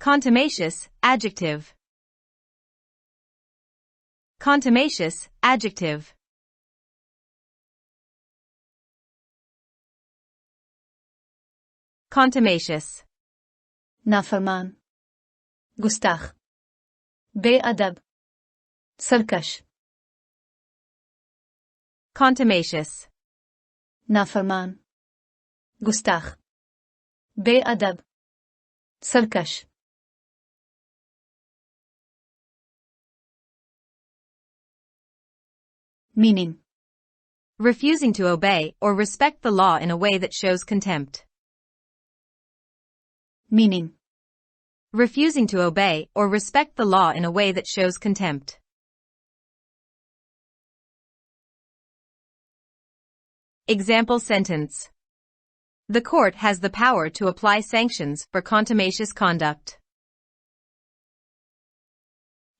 Contumacious, adjective. Contumacious, adjective. Contumacious. नाफरमान, Gustakh, बेअदब, सरकश. Contumacious. नाफरमान, Gustakh, बेअदब, सरकश. Meaning. Refusing to obey or respect the law in a way that shows contempt. Meaning. Refusing to obey or respect the law in a way that shows contempt. Example sentence. The court has the power to apply sanctions for contumacious conduct.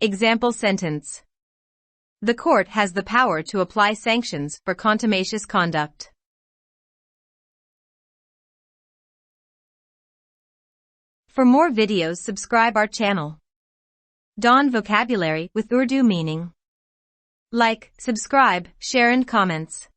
Example sentence. The court has the power to apply sanctions for contumacious conduct. For more videos, subscribe our channel. Dawn Vocabulary with Urdu meaning. Like, subscribe, share and comments.